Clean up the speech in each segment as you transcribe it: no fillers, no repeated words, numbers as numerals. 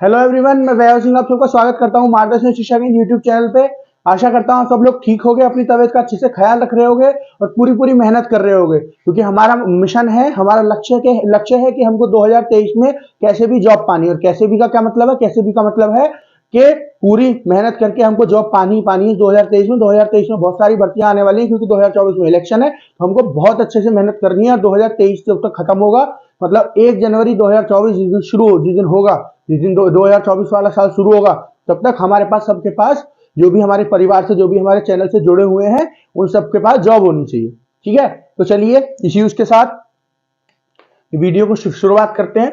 Hello everyone, मैं वैभव सिंह आप सबका स्वागत करता हूं मार्गदर्शन शिक्षा के यूट्यूब चैनल पे। आशा करता हूं सब लोग ठीक होंगे, अपनी तबीयत का अच्छे से ख्याल रख रहे होंगे और पूरी मेहनत कर रहे होंगे, क्योंकि हमारा मिशन है, हमारा लक्ष्य है कि हमको 2023 में कैसे भी जॉब पानी। और कैसे भी का क्या मतलब है? कैसे भी का मतलब है कि पूरी मेहनत करके हमको जॉब पानी है 2023 में। 2023 में बहुत सारी भर्तियां आने वाली हैं, क्योंकि 2024 में इलेक्शन है, तो हमको बहुत अच्छे से मेहनत करनी है। और 2023 जब तक खत्म होगा, मतलब 1 जनवरी 2024 जिस दिन शुरू हो, जिस दिन होगा, जिस दिन 2024 वाला साल शुरू होगा, तब तक हमारे पास, सबके पास, जो भी हमारे परिवार से, जो भी हमारे चैनल से जुड़े हुए हैं, उन सबके पास जॉब होनी चाहिए। ठीक है, तो चलिए इसी उसके साथ वीडियो को शुरुआत करते हैं।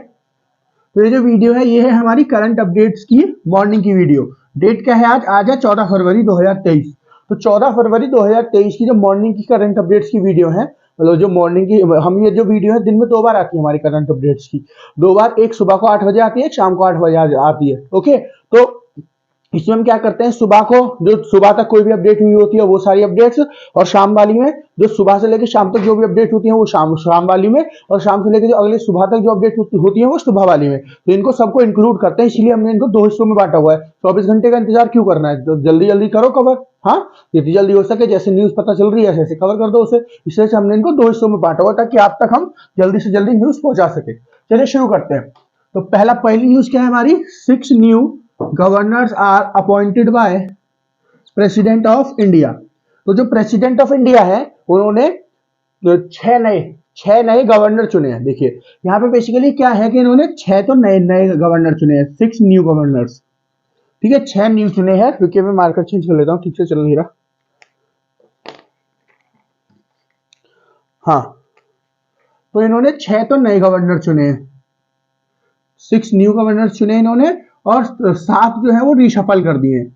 तो ये जो वीडियो है, ये है हमारी करंट अपडेट्स की मॉर्निंग की वीडियो। डेट क्या है आज है 14 फरवरी 2023। तो 14 फरवरी 2023 की जो मॉर्निंग की करंट अपडेट्स की वीडियो है, मतलब जो मॉर्निंग की, हम ये जो वीडियो है दिन में 2 बार आती है हमारी करंट अपडेट्स की। 2 बार, एक सुबह को 8 बजे आती है, एक शाम को 8 बजे आती है। ओके, तो इसमें हम क्या करते हैं, सुबह को जो सुबह तक कोई भी अपडेट हुई होती है वो सारी अपडेट्स, और शाम वाली में जो सुबह से लेकर शाम तक जो भी अपडेट होती है वो शाम वाली में, और शाम से लेकर जो अगले सुबह तक जो अपडेट होती है वो सुबह वाली में। तो इनको सबको इंक्लूड करते हैं, इसलिए हमने इनको 2 हिस्सों में बांटा हुआ है। 24 घंटे का इंतजार क्यों करना है? तो जल्दी जल्दी करो कवर। हाँ, जितनी जल्दी हो सके, जैसे न्यूज पता चल रही है ऐसे कवर कर दो उसे। इसलिए से हमने इनको 2 हिस्सों में बांटा हुआ, ताकि आप तक हम जल्दी से जल्दी न्यूज पहुंचा सके। चलिए शुरू करते हैं। तो पहली न्यूज क्या है हमारी? 6 new governors are appointed by president of India. तो जो प्रेसिडेंट ऑफ इंडिया है, उन्होंने 6 नए गवर्नर चुने हैं। देखिए यहाँ पे बेसिकली क्या है कि इन्होंने 6 तो नए गवर्नर चुने हैं, 6 न्यू गवर्नर्स। ठीक है, 6 न्यू चुने हैं, क्योंकि मैं मार्कर चेंज कर लेता हूँ, ठीक से चल नहीं रहा। हाँ, तो इन्होंने 6 तो नए गवर्नर चुने हैं, 6 न्यू गवर्नर चुने इन्होंने, और 7 जो है वो रीशफल कर दिए हैं।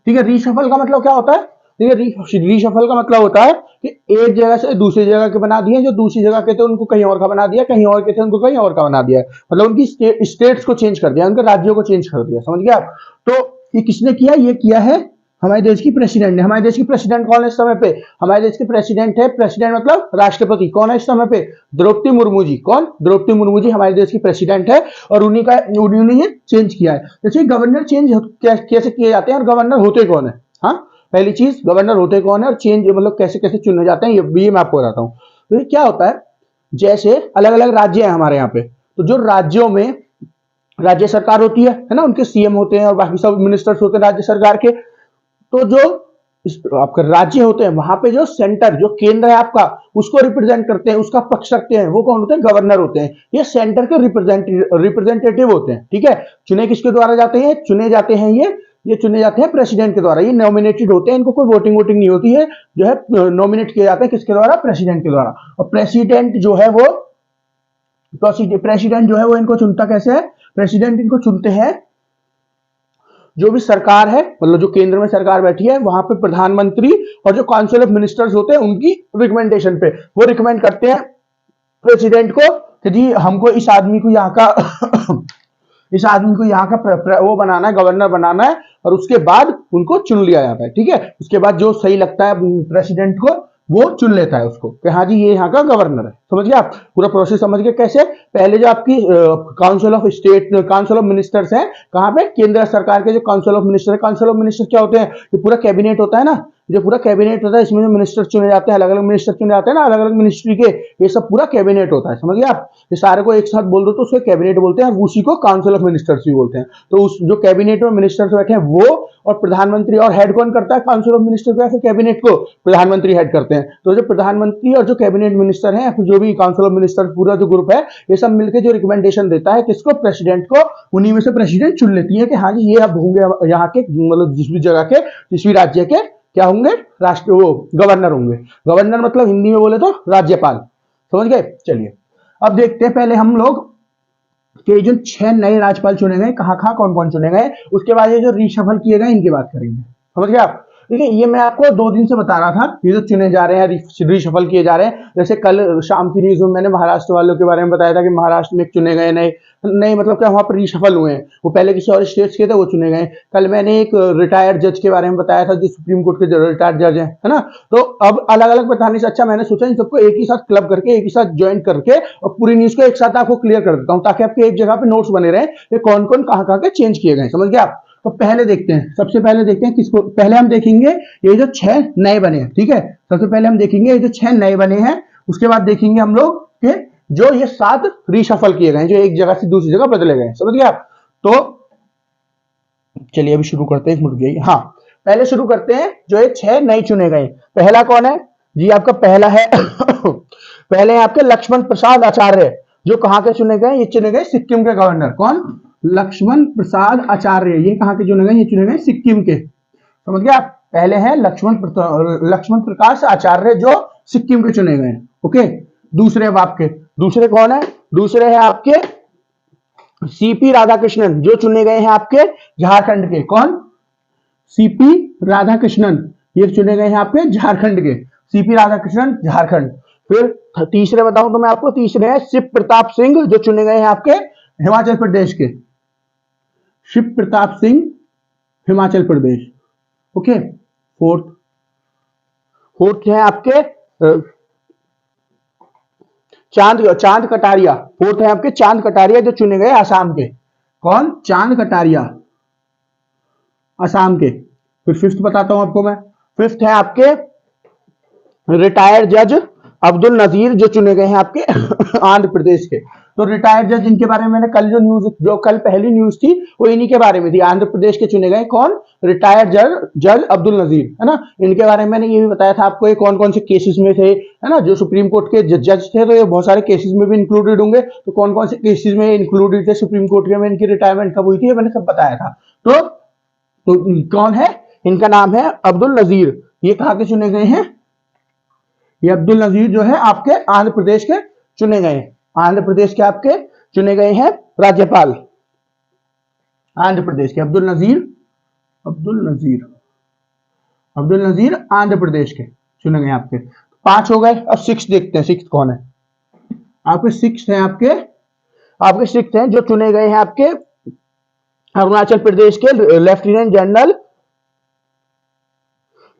ठीक है, रीशफल का मतलब क्या होता है? ठीक है, रीशफल का मतलब होता है कि एक जगह से दूसरी जगह के बना दिए, जो दूसरी जगह के थे उनको कहीं और का बना दिया, कहीं और के थे उनको कहीं और का बना दिया। मतलब उनकी स्टेट्स को चेंज कर दिया, उनके राज्यों को चेंज कर दिया। समझ गए आप? तो ये किसने किया? ये किया है हमारे देश की प्रेसिडेंट ने। हमारे देश की प्रेसिडेंट कौन है इस समय पे? हमारे देश की प्रेसिडेंट है, प्रेसिडेंट मतलब राष्ट्रपति। कौन है इस समय पे? द्रौपदी मुर्मू जी। कौन? द्रौपदी मुर्मू जी हमारे देश की प्रेसिडेंट है, और उन्होंने ये चेंज किया है। जैसे गवर्नर चेंज कैसे किए जाते हैं, और गवर्नर होते कौन है? हाँ, पहली चीज, गवर्नर होते कौन है, और चेंज मतलब कैसे कैसे चुने जाते हैं, ये मैं आपको बताता हूँ। तो ये क्या होता है, जैसे अलग अलग राज्य है हमारे यहाँ पे, तो जो राज्यों में राज्य सरकार होती है ना, उनके सीएम होते हैं और बाकी सब मिनिस्टर्स होते हैं राज्य सरकार के। तो जो आपका राज्य होते हैं, वहां पे जो सेंटर, जो केंद्र है आपका, उसको रिप्रेजेंट करते हैं, उसका पक्ष रखते हैं, वो कौन होते हैं? गवर्नर होते हैं। ये सेंटर के रिप्रेजेंटेटिव होते हैं। ठीक है, चुने किसके द्वारा जाते हैं? ये चुने जाते हैं प्रेसिडेंट के द्वारा। ये नॉमिनेटेड होते हैं, इनको कोई वोटिंग नहीं होती है, जो है नॉमिनेट किए जाते हैं किसके द्वारा? प्रेसिडेंट के द्वारा। और प्रेसिडेंट जो है वो इनको चुनता कैसे है? प्रेसिडेंट इनको चुनते हैं, जो भी सरकार है, मतलब जो केंद्र में सरकार बैठी है, वहां पे प्रधानमंत्री और जो काउंसिल ऑफ मिनिस्टर्स होते हैं, उनकी रिकमेंडेशन पे वो रिकमेंड करते हैं प्रेसिडेंट को कि जी हमको इस आदमी को यहाँ का इस आदमी को यहाँ का वो बनाना है, गवर्नर बनाना है। और उसके बाद उनको चुन लिया जाता है। ठीक है, उसके बाद जो सही लगता है प्रेसिडेंट को, वो चुन लेता है उसको कि हाँ जी ये यहाँ का गवर्नर है। समझ गए आप? पूरा प्रोसेस समझ गए कैसे? पहले जो आपकी council of state, council of ministers है, कहाँ पे? केंद्र सरकार के जो काउंसिल ऑफ मिनिस्टर है। काउंसिल ऑफ मिनिस्टर क्या होते हैं? ये पूरा कैबिनेट होता है ना, जो पूरा कैबिनेट होता है, इसमें जो मिनिस्टर चुने जाते हैं, अलग अलग मिनिस्टर चुने जाते हैं ना, अलग अलग मिनिस्ट्री के, ये सब पूरा कैबिनेट होता है। समझ गए आप? ये सारे को एक साथ बोल दो तो उसको कैबिनेट बोलते हैं, और उसी को काउंसिल ऑफ मिनिस्टर्स भी बोलते हैं। तो उस जो कैबिनेट में मिनिस्टर्स बैठे हैं वो, और प्रधानमंत्री, और हेड कौन करता है काउंसिल ऑफ मिनिस्टर को या फिर कैबिनेट को? प्रधानमंत्री हेड करते हैं। तो जो प्रधानमंत्री और जो कैबिनेट मिनिस्टर है, जो भी काउंसिल ऑफ मिनिस्टर पूरा जो ग्रुप है, ये सब मिलकर जो रिकमेंडेशन देता है किसको? प्रेसिडेंट को। उन्हीं में से प्रेसिडेंट चुन लेती है कि हाँ जी ये अब होंगे यहाँ के, मतलब जिस भी जगह के, जिस भी राज्य के क्या होंगे? वो गवर्नर होंगे। गवर्नर मतलब हिंदी में बोले तो राज्यपाल। समझ गए? चलिए अब देखते हैं पहले हम लोग कि जो 6 नए राज्यपाल चुने गए, कहाँ कहाँ कौन कौन चुने गए, उसके बाद ये जो रीशफल किए गए इनकी बात करेंगे। समझ गए आप? ठीक है। ये मैं आपको 2 दिन से बता रहा था, ये जो चुने जा रहे हैं, रिशफल किए जा रहे हैं। जैसे कल शाम की न्यूज में मैंने महाराष्ट्र वालों के बारे में बताया था कि महाराष्ट्र में चुने गए नए नहीं, मतलब क्या वहां पर रिशफल हुए हैं, वो पहले किसी और स्टेट्स के थे, वो चुने गए। कल मैंने एक रिटायर्ड जज के बारे में बताया था, जो सुप्रीम कोर्ट के रिटायर्ड जज है ना। तो अब अलग अलग बताने से अच्छा मैंने सोचा इन सबको एक ही साथ क्लब करके, एक ही साथ ज्वाइन करके और पूरी न्यूज को एक साथ आपको क्लियर कर देता हूँ, ताकि आपके एक जगह पे नोट्स बने रहे कि कौन कौन कहाँ कहाँ के चेंज किए गए। समझ गए आप? तो पहले देखते हैं, सबसे पहले देखते हैं किसको। पहले हम देखेंगे ये जो 6 नए बने हैं, ठीक है। सबसे पहले हम देखेंगे ये जो 6 नए बने हैं, उसके बाद देखेंगे हम लोग कि जो ये 7 रीशफल किए गए, जो एक जगह से दूसरी जगह बदले गए। समझ गए आप? तो चलिए अभी शुरू करते हैं, इसमें रुक जाइए। हाँ, पहले शुरू करते हैं जो ये 6 नए चुने गए। पहला कौन है जी? आपका पहला है पहले है आपके लक्ष्मण प्रसाद आचार्य, जो कहां के चुने गए? ये चुने गए सिक्किम के गवर्नर। कौन? लक्ष्मण प्रसाद आचार्य। ये कहां के चुने गए? ये चुने गए सिक्किम के। समझ गए आप? पहले है लक्ष्मण प्रकाश आचार्य, जो सिक्किम के चुने गए। ओके। दूसरे अब आपके, दूसरे कौन है? दूसरे है आपके सीपी राधाकृष्णन, जो चुने गए हैं आपके झारखंड के। कौन? सीपी राधाकृष्णन, ये चुने गए हैं आपके झारखंड के। सीपी राधाकृष्णन, झारखंड। फिर तीसरे बताऊं तो मैं आपको, तीसरे है शिव प्रताप सिंह, जो चुने गए हैं आपके हिमाचल प्रदेश के। शिव प्रताप सिंह, हिमाचल प्रदेश। ओके। फोर्थ है आपके चांद कटारिया। फोर्थ है आपके चांद कटारिया, जो चुने गए आसाम के। कौन? चांद कटारिया, आसाम के। फिर फिफ्थ बताता हूं आपको मैं। फिफ्थ है आपके रिटायर्ड जज अब्दुल नजीर, जो चुने गए हैं आपके आंध्र प्रदेश के। तो रिटायर्ड जज, इनके बारे में मैंने कल जो कल पहली न्यूज थी वो इन्हीं के बारे में थी। आंध्र प्रदेश के चुने गए कौन? रिटायर्ड जज अब्दुल नजीर, है ना। इनके बारे में मैंने ये भी बताया था आपको, ये कौन कौन से केसेस में थे, है ना। जो सुप्रीम कोर्ट के जज थे, तो ये बहुत सारे केसेस में भी इंक्लूडेड होंगे। तो कौन कौन से केसेस में इंक्लूडेड थे सुप्रीम कोर्ट के, में इनकी रिटायरमेंट कब हुई थी, ये मैंने सब बताया था। तो कौन है? इनका नाम है अब्दुल नजीर। ये कहां के चुने गए हैं? ये अब्दुल नजीर जो है आपके आंध्र प्रदेश के चुने गए हैं। आंध्र प्रदेश के आपके चुने गए हैं राज्यपाल, आंध्र प्रदेश के। अब्दुल नजीर आंध्र प्रदेश के चुने गए आपके। 5 हो गए। अब 6 देखते हैं, 6 कौन है आपके? 6 है आपके 6 हैं जो चुने गए हैं आपके अरुणाचल प्रदेश के लेफ्टिनेंट जनरल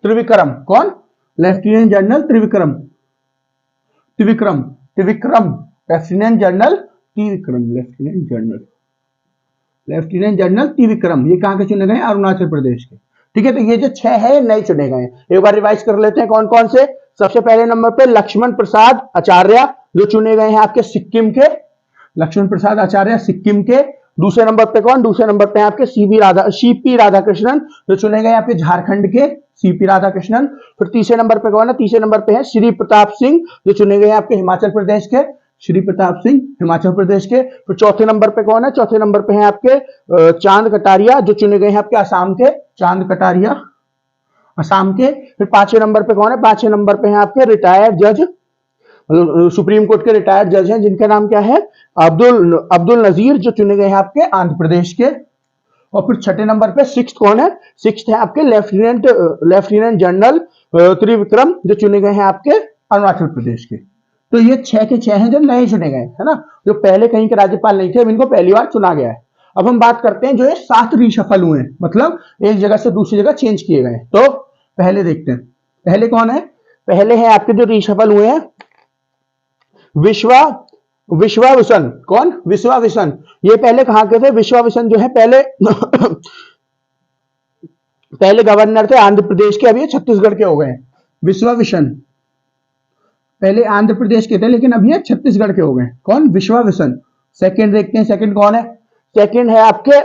त्रिविक्रम। कौन? Lieutenant general Trivikram, lieutenant general Trivikram. ये कहां के चुने गए? अरुणाचल प्रदेश के। ठीक है। तो ये जो 6 है नए चुने गए हैं। एक बार रिवाइज कर लेते हैं कौन कौन से। सबसे पहले नंबर पे लक्ष्मण प्रसाद आचार्य, जो चुने गए हैं आपके सिक्किम के। लक्ष्मण प्रसाद आचार्य, सिक्किम के। दूसरे नंबर पे कौन? दूसरे नंबर पे आपके सीपी राधाकृष्णन, जो चुने गए आपके झारखंड के। सीपी राधाकृष्णन। फिर तीसरे नंबर पे कौन है? तीसरे नंबर पे है श्री प्रताप सिंह, जो चुने गए आपके हिमाचल प्रदेश के। श्री प्रताप सिंह, हिमाचल प्रदेश के। फिर चौथे नंबर पे कौन है? चौथे नंबर पे है आपके चांद कटारिया, जो चुने गए हैं आपके आसाम के। चांद कटारिया, आसाम के। फिर 5वें नंबर पे कौन है? 5वें नंबर पे है आपके रिटायर्ड जज, सुप्रीम कोर्ट के रिटायर्ड जज हैं, जिनका नाम क्या है? अब्दुल नजीर, जो चुने गए हैं आपके आंध्र प्रदेश के। और फिर 6ठे नंबर पे 6th कौन है? 6th है आपके लेफ्टिनेंट जनरल त्रिविक्रम, जो चुने गए हैं आपके अरुणाचल प्रदेश के। तो ये 6 के 6 हैं जो नए चुने गए, है ना। जो पहले कहीं के राज्यपाल नहीं थे, अब इनको पहली बार चुना गया है। अब हम बात करते हैं जो ये 7 रीशफल हुए हैं, मतलब एक जगह से दूसरी जगह चेंज किए गए। तो पहले देखते हैं, पहले कौन है? पहले है आपके जो रीशफल हुए हैं विश्वाविसन। कौन? विश्वाविसन। ये पहले कहां के थे? विश्वाविसन जो है पहले पहले गवर्नर थे आंध्र प्रदेश के, अभी ये छत्तीसगढ़ के हो गए। विश्वाविसन पहले आंध्र प्रदेश के थे, लेकिन अभी ये छत्तीसगढ़ के हो गए। कौन? विश्वाविसन। सेकंड देखते हैं, सेकंड कौन है? सेकंड है आपके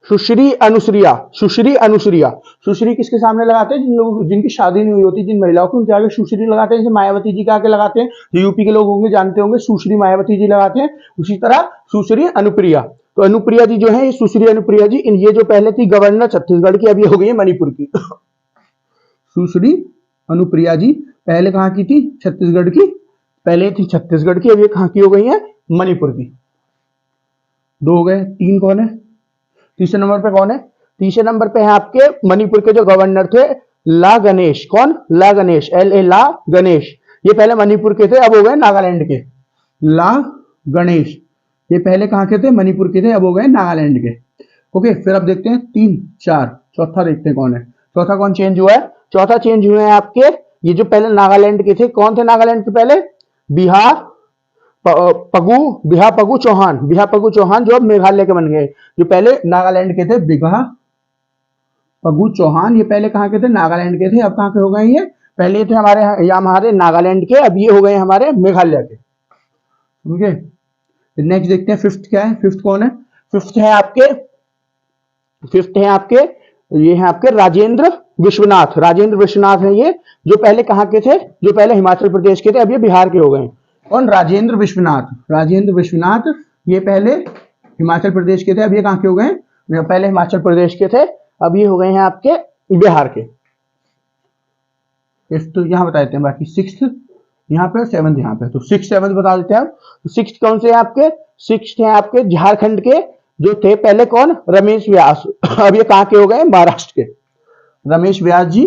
सुश्री अनुसुईया। सुश्री किसके सामने लगाते हैं? जिन लोगों जिनकी शादी नहीं हुई होती, जिन महिलाओं को, उनके आगे सुश्री लगाते हैं। जैसे मायावती जी के आगे लगाते हैं, जो यूपी के लोग होंगे जानते होंगे, सुश्री मायावती जी लगाते हैं। उसी तरह सुश्री अनुप्रिया। तो अनुप्रिया जी जो है, ये सुश्री अनुप्रिया जी, ये जो पहले थी गवर्नर छत्तीसगढ़ की, अब ये हो गई है मणिपुर की। सुश्री अनुप्रिया जी पहले कहां की थी? छत्तीसगढ़ की। पहले थी छत्तीसगढ़ की, अब ये कहां की हो गई है? मणिपुर की। 2 हो गए। 3 कौन है? तीसरे नंबर पे कौन है? तीसरे नंबर पे है आपके मणिपुर के जो गवर्नर थे ला गणेश। कौन? ला गणेश, LA ला गणेश। ये पहले मणिपुर के थे, अब हो गए नागालैंड के। ला गणेश ये पहले कहाँ के थे? मणिपुर के थे, अब हो गए नागालैंड के। ओके, फिर अब देखते हैं 3 4, चौथा देखते हैं कौन है। चौथा कौन चेंज हुआ है? चौथा चेंज हुए हैं आपके ये जो पहले नागालैंड के थे। कौन थे नागालैंड के पहले? बिहार पगू चौहान। बिहार पगू चौहान जो अब मेघालय के बन गए। जो पहले नागालैंड के थे बिहार पगू चौहान, ये पहले कहाँ के थे? नागालैंड के थे। अब कहाँ के हो गए? ये पहले थे हमारे नागालैंड के, अब ये हो गए हमारे मेघालय के। ओके, नेक्स्ट देखते हैं फिफ्थ क्या है। फिफ्थ कौन है? फिफ्थ है आपके ये है आपके राजेंद्र विश्वनाथ। राजेंद्र विश्वनाथ है ये, जो पहले कहाँ के थे? जो पहले हिमाचल प्रदेश के थे, अब ये बिहार के हो गए। कौन? राजेंद्र विश्वनाथ। राजेंद्र विश्वनाथ ये पहले हिमाचल प्रदेश के थे, अब ये कहाँ के हो गए? पहले हिमाचल प्रदेश के थे, अब ये हो गए हैं आपके बिहार के। तो यहाँ बता देते हैं बाकी। सिक्स्थ यहाँ पे, सेवंथ यहाँ पे, तो सिक्स सेवंथ बता देते हैं। तो सिक्स कौन से है आपके? सिक्स है आपके झारखंड के, जो थे पहले कौन? रमेश व्यास। अब ये कहाँ के हो गए? महाराष्ट्र के। रमेश व्यास जी,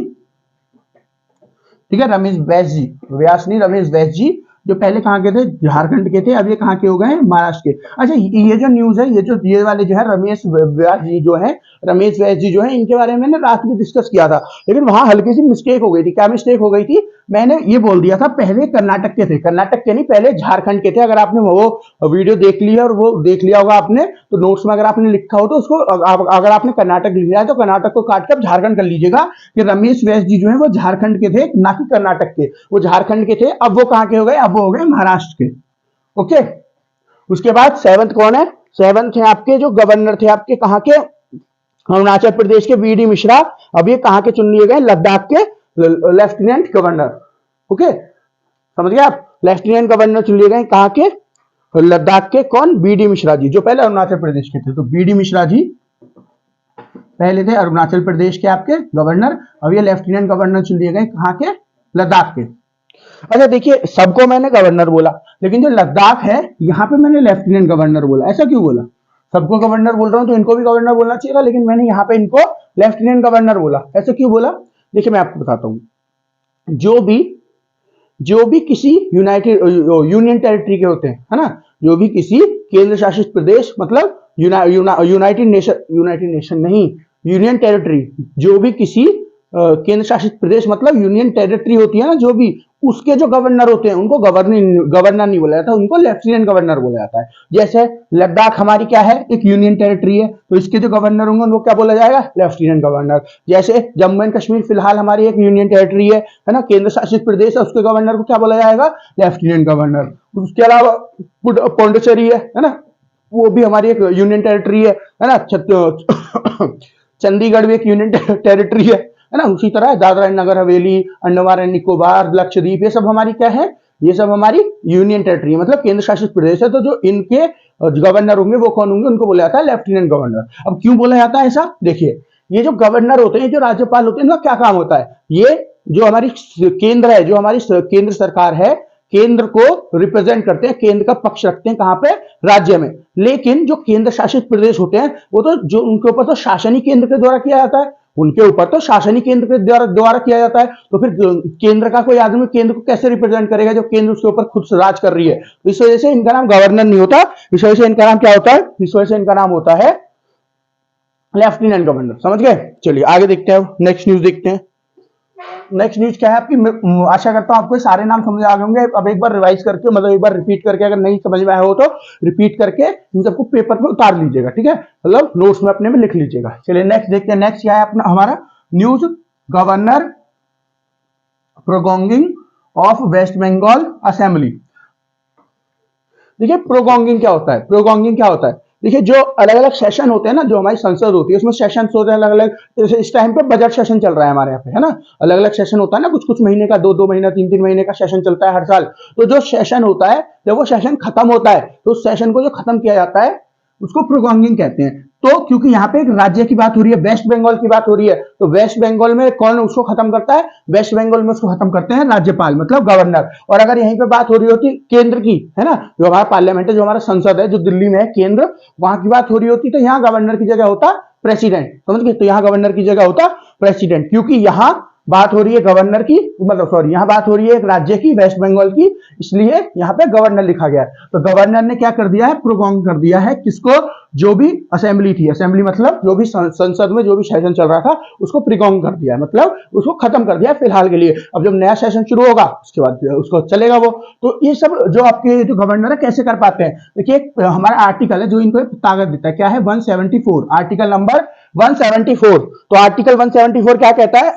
ठीक है, रमेश व्यास जी, व्यास नहीं, रमेश व्यास जी, जो पहले कहाँ के थे? झारखंड के थे, अब ये कहाँ के हो गए? महाराष्ट्र के। अच्छा, ये जो न्यूज है, ये वाले जो है रमेश व्यास जी जो है, रमेश व्यास जी जो है, इनके बारे में मैंने रात में डिस्कस किया था, लेकिन वहां हल्की सी मिस्टेक हो गई थी। क्या मिस्टेक हो गई थी? मैंने ये बोल दिया था पहले कर्नाटक के थे। कर्नाटक के नहीं, पहले झारखंड के थे। अगर आपने वो वीडियो देख ली है और वो देख लिया होगा आपने, तो नोट्स में अगर आपने लिखा हो तो उसको अगर आपने कर्नाटक लिख लिया है तो कर्नाटक को काट कर झारखंड कर लीजिएगा कि रमेश व्यास जी जो है वो झारखंड के थे, ना कि कर्नाटक के। वो झारखंड के थे, अब वो कहाँ के हो गए? अब वो हो गए महाराष्ट्र के। ओके, उसके बाद सेवंथ कौन है? सेवंथ है आपके जो गवर्नर थे आपके कहाँ के? अरुणाचल प्रदेश के VD मिश्रा। अब ये कहाँ के चुन लिए गए? लद्दाख के लेफ्टिनेंट गवर्नर। ओके, समझ गए आप? लेफ्टिनेंट गवर्नर चुन लिए गए कहाँ के? लद्दाख के। कौन? BD मिश्रा जी, जो पहले अरुणाचल प्रदेश के थे। तो BD मिश्रा जी पहले थे अरुणाचल प्रदेश के आपके गवर्नर, अब ये लेफ्टिनेंट गवर्नर चुन लिए गए कहाँ के? लद्दाख के। अच्छा देखिए, सबको मैंने गवर्नर बोला, लेकिन जो लद्दाख है यहाँ पे मैंने लेफ्टिनेंट गवर्नर बोला। ऐसा क्यों बोला? सबको गवर्नर बोल रहा हूं तो इनको भी गवर्नर बोलना चाहिए था, लेकिन मैंने यहाँ पे इनको लेफ्टिनेंट गवर्नर बोला। ऐसा क्यों बोला? देखिए मैं आपको बताता हूँ। जो भी किसी यूनियन टेरिटरी के होते हैं, है ना, जो भी किसी केंद्र शासित प्रदेश, मतलब यूनाइटेड नेशन नहीं, यूनियन टेरिटरी, जो भी किसी केंद्र शासित प्रदेश मतलब यूनियन टेरिटरी होती है ना, जो भी उसके जो गवर्नर होते हैं उनको गवर्नर नहीं बोला जाता, उनको लेफ्टिनेंट गवर्नर बोला जाता है। जैसे लद्दाख हमारी क्या है? एक यूनियन टेरिटरी है, तो इसके जो गवर्नर होंगे उनको क्या बोला जाएगा? Lieutenant governor. जैसे जम्मू एंड कश्मीर फिलहाल हमारी एक यूनियन टेरिटरी है ना, केंद्र शासित प्रदेश है, उसके गवर्नर को क्या बोला जाएगा? Lieutenant governor. उसके अलावा पौंडीचेरी है ना, वो भी हमारी एक यूनियन टेरिटरी है ना। चंडीगढ़ भी एक यूनियन टेरिटरी है ना। उसी तरह दादरा एंड नगर हवेली, अंडमान एंड निकोबार, लक्षद्वीप, ये सब हमारी क्या है? ये सब हमारी यूनियन टेरिटरी, मतलब केंद्र शासित प्रदेश है। तो जो इनके गवर्नर होंगे वो कौन होंगे? उनको बोला जाता है लेफ्टिनेंट गवर्नर। अब क्यों बोला जाता है ऐसा? देखिए, ये जो गवर्नर होते हैं, जो राज्यपाल होते हैं, इनका क्या काम होता है? ये जो हमारी केंद्र है, जो हमारी केंद्र सरकार है, केंद्र को रिप्रेजेंट करते हैं, केंद्र का पक्ष रखते हैं कहां पे? राज्य में। लेकिन जो केंद्र शासित प्रदेश होते हैं, वो तो जो उनके ऊपर तो शासन ही केंद्र के द्वारा किया जाता है, उनके ऊपर तो शासन ही केंद्र के द्वारा किया जाता है। तो फिर केंद्र का कोई आदमी केंद्र को कैसे रिप्रेजेंट करेगा, जो केंद्र उसके ऊपर खुद राज कर रही है? तो इस वजह से इनका नाम गवर्नर नहीं होता, इस वजह से इनका नाम क्या होता है? इस वजह से इनका नाम होता है लेफ्टिनेंट गवर्नर। समझ गए? चलिए आगे देखते हैं, नेक्स्ट न्यूज देखते हैं। नेक्स्ट न्यूज क्या है आपकी? आशा करता हूं आपको सारे नाम समझ आ गए होंगे। अब एक बार रिवाइज करके, मतलब एक बार रिपीट करके, अगर नहीं समझ में आया हो तो रिपीट करके इन सबको पेपर पे उतार लीजिएगा, ठीक है, मतलब नोट्स में अपने में लिख लीजिएगा। चलिए नेक्स्ट देखते हैं। नेक्स्ट क्या है अपना हमारा news? Governor proroguing of West Bengal assembly. देखिए प्रोगोंगिंग क्या होता है? प्रोगोंगिंग क्या होता है? देखिए, जो अलग अलग सेशन होते हैं ना, जो हमारी संसद होती है, उसमें सेशन होते हैं अलग अलग। जैसे इस टाइम पे बजट सेशन चल रहा है हमारे यहाँ पे, है ना, अलग अलग सेशन होता है ना, कुछ कुछ महीने का, 2-2 महीना, 3-3 महीने का सेशन चलता है हर साल। तो जो सेशन होता है, जब वो सेशन खत्म होता है, तो उस सेशन को जो खत्म किया जाता है, उसको प्रोगोंगिंग कहते हैं। तो क्योंकि यहाँ पे एक राज्य की बात हो रही है, वेस्ट बंगाल की बात हो रही है, तो वेस्ट बंगाल में कौन उसको खत्म करता है? वेस्ट बंगाल में उसको खत्म करते हैं राज्यपाल, मतलब गवर्नर। और अगर यहीं पे बात हो रही होती केंद्र की, है ना, जो हमारा पार्लियामेंट है, जो हमारा संसद है, जो दिल्ली में है केंद्र, वहां की बात हो रही होती, तो यहाँ गवर्नर की जगह होता प्रेसिडेंट। समझ गए? तो यहाँ गवर्नर की जगह होता प्रेसिडेंट, क्योंकि यहाँ बात हो रही है गवर्नर की, मतलब सॉरी, यहाँ बात हो रही है एक राज्य की, वेस्ट बंगाल की, इसलिए यहाँ पे गवर्नर लिखा गया है। तो गवर्नर ने क्या कर दिया है? प्रोगोंग कर दिया है किसको? जो भी असेंबली थी, असेंबली मतलब जो भी संसद में जो भी सेशन चल रहा था, उसको प्रिगोंग कर दिया है, मतलब उसको खत्म कर दिया फिलहाल के लिए। अब जब नया सेशन शुरू होगा उसके बाद उसको चलेगा वो। तो ये सब जो आपके जो गवर्नर है कैसे कर पाते हैं? देखिए हमारा आर्टिकल है जो इनको ताकत देता है, क्या है? 174, आर्टिकल नंबर 174। तो आर्टिकल 174 क्या कहता है?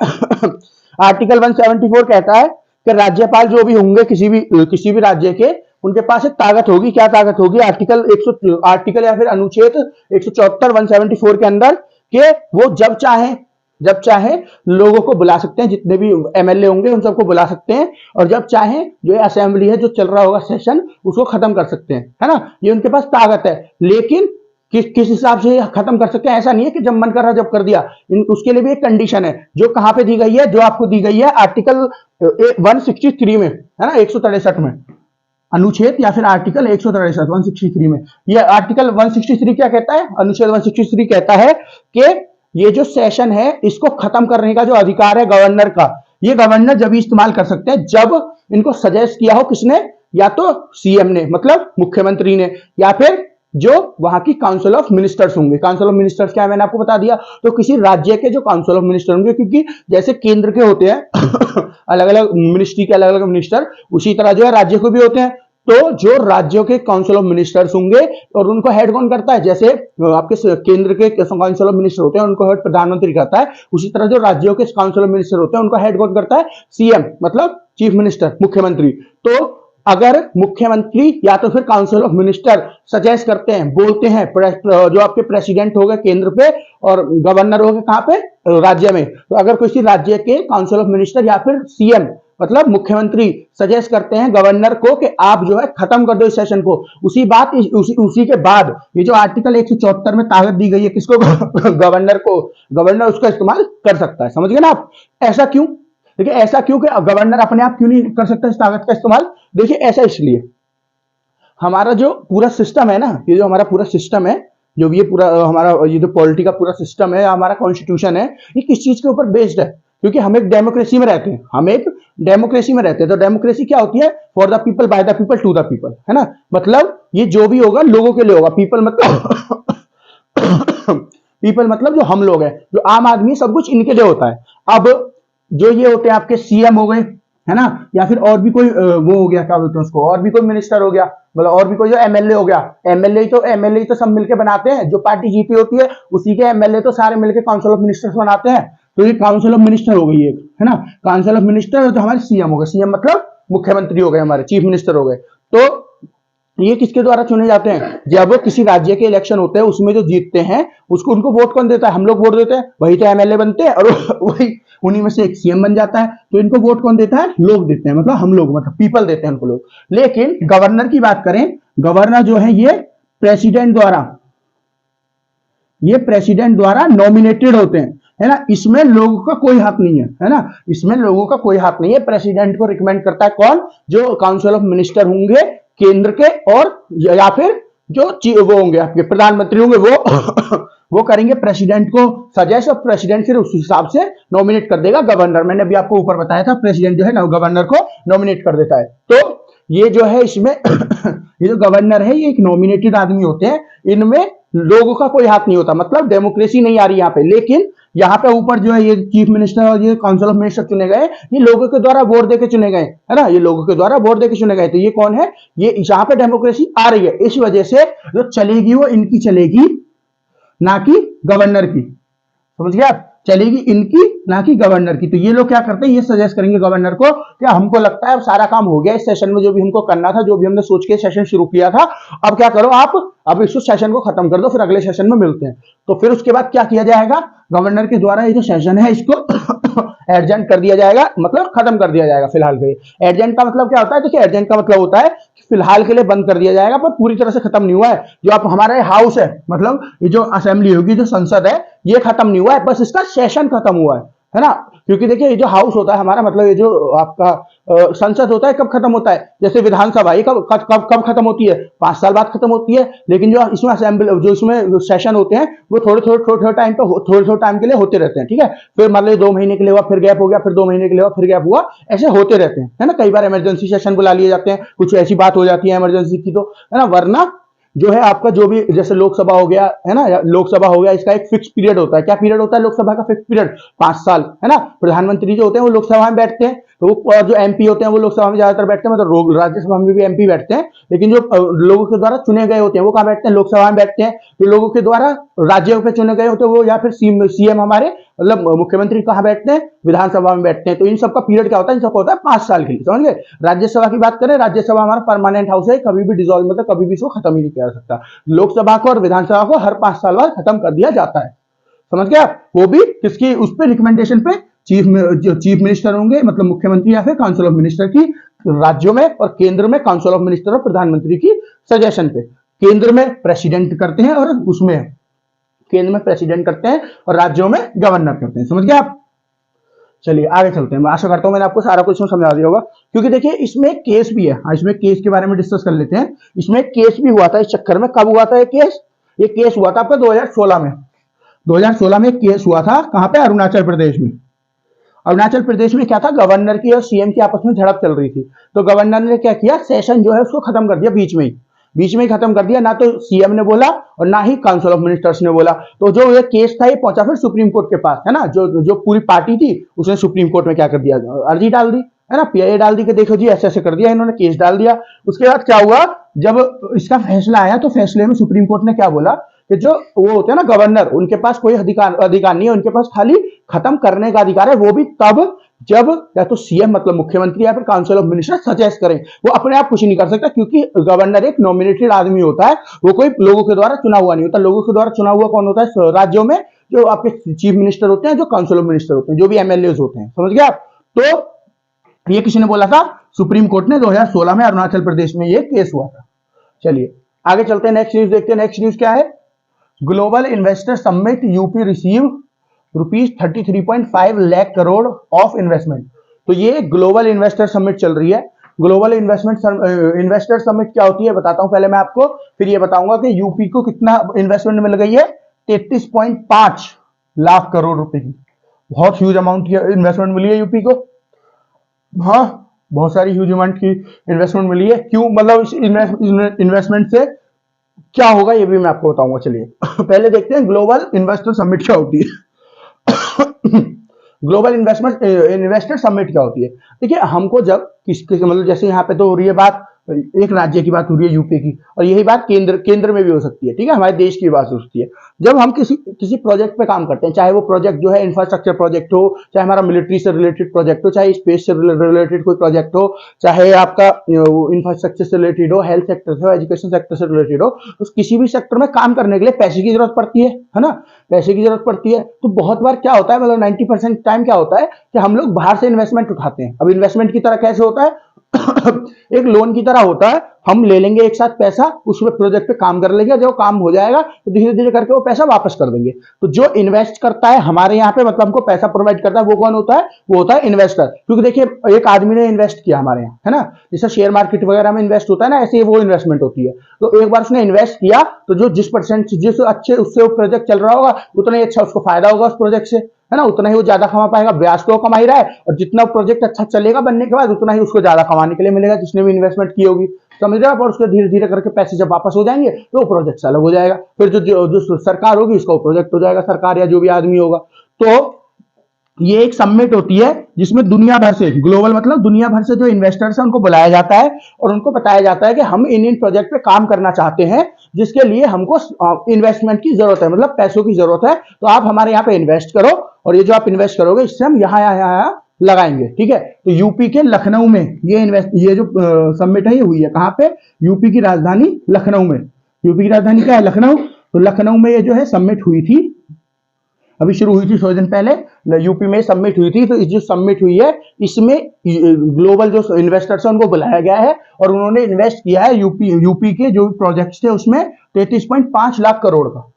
आर्टिकल 174 कहता है कि राज्यपाल जो भी होंगे किसी भी राज्य के, उनके पास एक ताकत होगी। क्या ताकत होगी? आर्टिकल या फिर अनुच्छेद 174 174 के अंदर कि वो जब चाहे लोगों को बुला सकते हैं, जितने भी एमएलए होंगे उन सबको बुला सकते हैं, और जब चाहे जो असेंबली है जो चल रहा होगा सेशन, उसको खत्म कर सकते हैं, है ना। ये उनके पास ताकत है। लेकिन किस हिसाब से खत्म कर सकते हैं? ऐसा नहीं है कि जब मन कर रहा जब कर दिया। उसके लिए भी एक कंडीशन है, जो कहां पे दी गई है, जो आपको दी गई है आर्टिकल 163 में, है ना, 163 में, अनुच्छेद या फिर आर्टिकल 163 163 में। ये आर्टिकल 163 क्या कहता है? अनुच्छेद 163 कहता है कि ये जो सेशन है इसको खत्म करने का जो अधिकार है गवर्नर का, ये गवर्नर जब इस्तेमाल कर सकते हैं जब इनको सजेस्ट किया हो किसने? या तो सीएम ने, मतलब मुख्यमंत्री ने, या फिर जो वहां की काउंसिल ऑफ मिनिस्टर्स होंगे। काउंसिल ऑफ मिनिस्टर्स क्या है मैंने आपको बता दिया। तो किसी राज्य के जो काउंसिल ऑफ मिनिस्टर होंगे, क्योंकि जैसे केंद्र के होते हैं अलग अलग मिनिस्ट्री के अलग अलग मिनिस्टर, उसी तरह जो है राज्य को भी होते हैं। तो जो राज्यों के काउंसिल ऑफ मिनिस्टर्स होंगे, और उनको हेड कौन करता है? जैसे आपके केंद्र के काउंसिल ऑफ मिनिस्टर होते हैं, उनको हेड प्रधानमंत्री करता है। उसी तरह जो राज्यों के काउंसिल ऑफ मिनिस्टर होते हैं, उनको हेड कौन करता है? सीएम, मतलब चीफ मिनिस्टर, मुख्यमंत्री। तो अगर मुख्यमंत्री या तो फिर काउंसिल ऑफ मिनिस्टर सजेस्ट करते हैं, बोलते हैं, जो आपके प्रेसिडेंट हो गए केंद्र पे और गवर्नर हो गए कहां पे? राज्य में। तो अगर किसी राज्य के काउंसिल ऑफ मिनिस्टर या फिर सीएम मतलब मुख्यमंत्री सजेस्ट करते हैं गवर्नर को कि आप जो है खत्म कर दो इस सेशन को, उसी के बाद ये जो आर्टिकल 174 में ताकत दी गई है किसको? गवर्नर को। गवर्नर उसका इस्तेमाल कर सकता है। समझ गए ना आप? ऐसा क्यों? देखिए ऐसा क्यों कि गवर्नर अपने आप क्यों नहीं कर सकता इस ताकत का इस्तेमाल? देखिए ऐसा इसलिए, हमारा जो पूरा सिस्टम है ना, ये जो हमारा पूरा सिस्टम है, जो भी ये पूरा हमारा ये जो पॉलिटी का पूरा सिस्टम है, हमारा कॉन्स्टिट्यूशन है, ये किस चीज के ऊपर बेस्ड है? क्योंकि हम एक डेमोक्रेसी में रहते हैं, तो डेमोक्रेसी क्या होती है? For the people, by the people, to the people, है ना। मतलब ये जो भी होगा लोगों के लिए होगा। पीपल मतलब पीपल मतलब जो हम लोग हैं, जो आम आदमी, सब कुछ इनके लिए होता है। अब जो ये होते हैं आपके सीएम हो गए, है ना, या फिर और भी कोई वो हो गया, क्या बोलते हैं उसको, और भी कोई मिनिस्टर हो गया, मतलब और भी कोई जो एमएलए हो गया। एमएलए तो सब मिलके बनाते हैं, जो पार्टी जीती होती है उसी के एमएलए तो सारे मिलके काउंसिल ऑफ मिनिस्टर्स बनाते हैं। तो ये काउंसिल ऑफ मिनिस्टर हो गई एक, है ना, काउंसिल ऑफ मिनिस्टर। तो हमारे सीएम हो गए, सीएम मतलब मुख्यमंत्री हो गए, हमारे चीफ मिनिस्टर हो गए। तो ये किसके द्वारा चुने जाते हैं? जब वो किसी राज्य के इलेक्शन होते हैं, उसमें जो जीतते हैं उसको, उनको वोट कौन देता है? हम लोग वोट देते हैं, वही तो एमएलए बनते हैं, और वही उन्हीं में से एक सीएम बन जाता है। तो इनको वोट कौन देता है? लोग देते हैं, मतलब हम लोग, मतलब पीपल देते हैं उनको लोग। लेकिन गवर्नर की बात करें, गवर्नर जो है ये प्रेसिडेंट द्वारा नॉमिनेटेड होते हैं, है ना। इसमें लोगों का कोई हाथ नहीं है ना, इसमें लोगों का कोई हाथ नहीं है। प्रेसिडेंट को रिकमेंड करता है कौन? जो काउंसिल ऑफ मिनिस्टर होंगे केंद्र के, और या फिर जो वो होंगे आपके प्रधानमंत्री होंगे, वो करेंगे प्रेसिडेंट को सजेस्ट, और प्रेसिडेंट फिर उस हिसाब से नॉमिनेट कर देगा गवर्नर। मैंने अभी आपको ऊपर बताया था, प्रेसिडेंट जो है ना गवर्नर को नॉमिनेट कर देता है। तो ये जो है इसमें ये जो गवर्नर है ये एक नॉमिनेटेड आदमी होते हैं, इनमें लोगों का कोई हाथ नहीं होता, मतलब डेमोक्रेसी नहीं आ रही यहाँ पे। लेकिन यहाँ पे ऊपर जो है ये चीफ मिनिस्टर और ये काउंसिल ऑफ मिनिस्टर चुने गए, ये लोगों के द्वारा वोट देके चुने गए, है ना, ये लोगों के द्वारा वोट देके चुने गए। तो ये कौन है? ये यहाँ पे डेमोक्रेसी आ रही है, इस वजह से जो चलेगी वो इनकी चलेगी, ना कि गवर्नर की। समझ गए आप? चलेगी इनकी, ना कि गवर्नर की। तो ये लोग क्या करते हैं? ये सजेस्ट करेंगे गवर्नर को, क्या हमको लगता है अब सारा काम हो गया इस सेशन में, जो भी हमको करना था, जो भी हमने सोच के सेशन शुरू किया था, अब क्या करो आप, अब इस सेशन को खत्म कर दो, फिर अगले सेशन में मिलते हैं। तो फिर उसके बाद क्या किया जाएगा? गवर्नर के द्वारा ये जो सेशन है इसको एडजेंट कर दिया जाएगा, मतलब खत्म कर दिया जाएगा फिलहाल के लिए। एडजेंट का मतलब क्या होता है? देखिए एडजेंट का मतलब होता है फिलहाल के लिए बंद कर दिया जाएगा, पर पूरी तरह से खत्म नहीं हुआ है। जो आप हमारा हाउस है, मतलब ये जो असेंबली होगी, जो संसद है, ये खत्म नहीं हुआ है, बस इसका सेशन खत्म हुआ है ना। क्योंकि देखिए ये जो हाउस होता है हमारा, मतलब ये जो आपका संसद होता है, कब खत्म होता है, जैसे विधानसभा ये कब कब कब कब खत्म होती है, 5 साल बाद खत्म होती है। लेकिन जो इसमें असेंबली, जो इसमें सेशन होते हैं, वो थोड़े थोड़े टाइम के लिए होते रहते हैं, ठीक है। फिर मतलब 2 महीने के लिए हुआ, फिर गैप हो गया, फिर 2 महीने के लिए हुआ, फिर गैप हुआ, ऐसे होते रहते हैं, है ना। कई बार इमरजेंसी सेशन बुला लिए जाते हैं, कुछ ऐसी बात हो जाती है इमरजेंसी की, तो है ना। वरना जो है आपका जो भी, जैसे लोकसभा हो गया, है ना, लोकसभा हो गया, इसका एक फिक्स पीरियड होता है। क्या पीरियड होता है लोकसभा का? फिक्स पीरियड 5 साल, है ना। प्रधानमंत्री जो होते हैं वो लोकसभा में बैठते हैं, तो और जो एमपी होते हैं वो लोकसभा में ज्यादातर बैठते हैं, मतलब राज्यसभा में भी एमपी बैठते हैं, लेकिन जो लोगों के द्वारा चुने गए होते हैं वो कहाँ बैठते हैं? लोकसभा में बैठते हैं। जो लोगों के द्वारा राज्यों पे चुने गए होते हैं वो, या फिर सीएम हमारे, मतलब मुख्यमंत्री कहाँ बैठते हैं? विधानसभा में बैठते हैं। तो इन सबका पीरियड क्या होता है? इन सबका होता है 5 साल के लिए, समझ गए। राज्यसभा की बात करें, राज्यसभा हमारा परमानेंट हाउस है, कभी भी डिसॉल्व, मतलब कभी भी इसको खत्म ही नहीं किया जा सकता। लोकसभा को और विधानसभा को हर 5 साल बाद खत्म कर दिया जाता है, समझ गए आप। वो भी किसकी? उस पे रिकमेंडेशन पे, जो चीफ मिनिस्टर होंगे, मतलब मुख्यमंत्री, या फिर काउंसिल ऑफ मिनिस्टर की, राज्यों में, और केंद्र में काउंसिल ऑफ मिनिस्टर और प्रधानमंत्री की सजेशन पे। केंद्र में प्रेसिडेंट करते हैं, और उसमें केंद्र में प्रेसिडेंट करते हैं, और राज्यों में गवर्नर करते हैं, समझ गए आप। चलिए आगे चलते हैं। मैं आशा करता हूं मैंने आपको सारा कुछ समझा दिया होगा, क्योंकि देखिए इसमें एक केस भी है। इसमें केस के बारे में डिस्कस कर लेते हैं। इसमें एक केस भी हुआ था इस चक्कर में। कब हुआ था ये केस? ये केस हुआ था आपका 2016 में। 2016 में एक केस हुआ था, कहां पे? अरुणाचल प्रदेश में। अरुणाचल प्रदेश में क्या था? गवर्नर की और सीएम की आपस में झड़प चल रही थी। तो गवर्नर ने क्या किया? सेशन जो है उसको खत्म कर दिया, बीच में ही खत्म कर दिया। ना तो सीएम ने बोला और ना ही काउंसिल ऑफ मिनिस्टर्स ने बोला। तो जो ये केस था ये पहुंचा फिर सुप्रीम कोर्ट के पास, है ना। जो पूरी पार्टी थी उसने सुप्रीम कोर्ट में क्या कर दिया? अर्जी डाल दी, है ना, पीआईए डाल दी कि देखो जी ऐसे ऐसे कर दिया इन्होंने, केस डाल दिया। उसके बाद क्या हुआ? जब इसका फैसला आया तो फैसले में सुप्रीम कोर्ट ने क्या बोला कि जो वो होते हैं ना गवर्नर, उनके पास कोई अधिकार नहीं है, उनके पास खाली खत्म करने का अधिकार है। वो भी तब जब या तो सीएम, मतलब मुख्यमंत्री, या फिर काउंसिल ऑफ मिनिस्टर सजेस्ट करें। वो अपने आप कुछ नहीं कर सकता, क्योंकि गवर्नर एक नॉमिनेटेड आदमी होता है, वो कोई लोगों के द्वारा चुना हुआ नहीं होता। लोगों के द्वारा चुना हुआ कौन होता है? राज्यों में जो आपके चीफ मिनिस्टर होते हैं, जो काउंसिल ऑफ मिनिस्टर होते हैं, जो भी एमएलए होते हैं, समझ गए आप। तो ये किसी ने बोला था? सुप्रीम कोर्ट ने 2016 में अरुणाचल प्रदेश में ये केस हुआ था। चलिए आगे चलते हैं, नेक्स्ट न्यूज देखते हैं। नेक्स्ट न्यूज क्या है? Global investor summit, UP receive ₹33.5 lakh crore of investment. तो ये ग्लोबल इन्वेस्टर समिट चल रही है। ग्लोबल इन्वेस्टर समिट क्या होती है बताता हूं पहले मैं आपको, फिर ये बताऊंगा कि यूपी को कितना इन्वेस्टमेंट मिल गई है। 33.5 लाख करोड़ रुपए की, बहुत ह्यूज अमाउंट की इन्वेस्टमेंट मिली है यूपी को। हाँ, बहुत सारी ह्यूज अमाउंट की इन्वेस्टमेंट मिली है। क्यों? मतलब इस इन्वेस्टमेंट से क्या होगा ये भी मैं आपको बताऊंगा। चलिए पहले देखते हैं ग्लोबल इन्वेस्टर समिट क्या होती है। ग्लोबल इन्वेस्टर समिट क्या होती है? देखिए हमको जब किसके, मतलब जैसे यहाँ पे तो हो रही है बात, एक राज्य की बात हो रही है यूपी की, और यही बात केंद्र में भी हो सकती है, ठीक है, हमारे देश की बात हो सकती है। जब हम किसी प्रोजेक्ट पे काम करते हैं, चाहे वो प्रोजेक्ट जो है इंफ्रास्ट्रक्चर प्रोजेक्ट हो, चाहे हमारा मिलिट्री से रिलेटेड प्रोजेक्ट हो, चाहे स्पेस से रिलेटेड कोई प्रोजेक्ट हो, चाहे आपका इंफ्रास्ट्रक्चर से रिलेटेड हो, हेल्थ सेक्टर से हो, एजुकेशन सेक्टर से रिलेटेड हो, तो किसी भी सेक्टर में काम करने के लिए पैसे की जरूरत पड़ती है ना, पैसे की जरूरत पड़ती है। तो बहुत बार क्या होता है, मतलब 90% टाइम क्या होता है कि हम लोग बाहर से इन्वेस्टमेंट उठाते हैं। अब इन्वेस्टमेंट की तरह कैसे होता है? एक लोन की तरह होता है। हम ले लेंगे एक साथ पैसा, उसमें प्रोजेक्ट पे काम कर लेंगे, जब काम हो जाएगा तो धीरे धीरे करके वो पैसा वापस कर देंगे। तो जो इन्वेस्ट करता है हमारे यहाँ पे, मतलब हमको पैसा प्रोवाइड करता है, वो कौन होता है? वो होता है इन्वेस्टर। क्योंकि देखिए एक आदमी ने इन्वेस्ट किया हमारे यहाँ, है ना, जैसे शेयर मार्केट वगैरह में इन्वेस्ट होता है ना, ऐसे ही वो इन्वेस्टमेंट होती है। तो एक बार उसने इन्वेस्ट किया तो जो जिस अच्छे उससे वो प्रोजेक्ट चल रहा होगा, उतना ही अच्छा उसको फायदा होगा उस प्रोजेक्ट से, है ना, उतना ही वो ज्यादा कमा पाएगा। ब्याज तो कमा ही रहा है, और जितना प्रोजेक्ट अच्छा चलेगा बनने के बाद, उतना ही उसको ज्यादा कमाने के लिए मिलेगा, जिसने भी इन्वेस्टमेंट की होगी, समझ रहे हो आप। और उसके धीरे धीरे करके पैसे जब वापस हो जाएंगे तो वो प्रोजेक्ट से अलग हो जाएगा। फिर जो सरकार होगी उसका प्रोजेक्ट हो जाएगा, सरकार या जो भी आदमी होगा। तो ये एक समिट होती है जिसमें दुनिया भर से, ग्लोबल मतलब दुनिया भर से जो इन्वेस्टर्स हैं उनको बुलाया जाता है, और उनको बताया जाता है कि हम इन प्रोजेक्ट पे काम करना चाहते हैं, जिसके लिए हमको इन्वेस्टमेंट की जरूरत है, मतलब पैसों की जरूरत है। तो आप हमारे यहाँ पे इन्वेस्ट करो, और ये जो आप इन्वेस्ट करोगे इससे हम यहाँ लगाएंगे, ठीक है। तो यूपी के लखनऊ में ये जो समिट है ये हुई है। कहाँ पे? यूपी की राजधानी लखनऊ में। यूपी की राजधानी क्या है? लखनऊ। तो लखनऊ में ये जो है समिट हुई थी, अभी शुरू हुई थी 100 दिन पहले, यूपी में समिट हुई थी। तो इस जो समिट हुई है इसमें ग्लोबल जो इन्वेस्टर्स हैं उनको बुलाया गया है और उन्होंने इन्वेस्ट किया है यूपी के जो प्रोजेक्ट्स थे उसमें 33.5 लाख करोड़ का।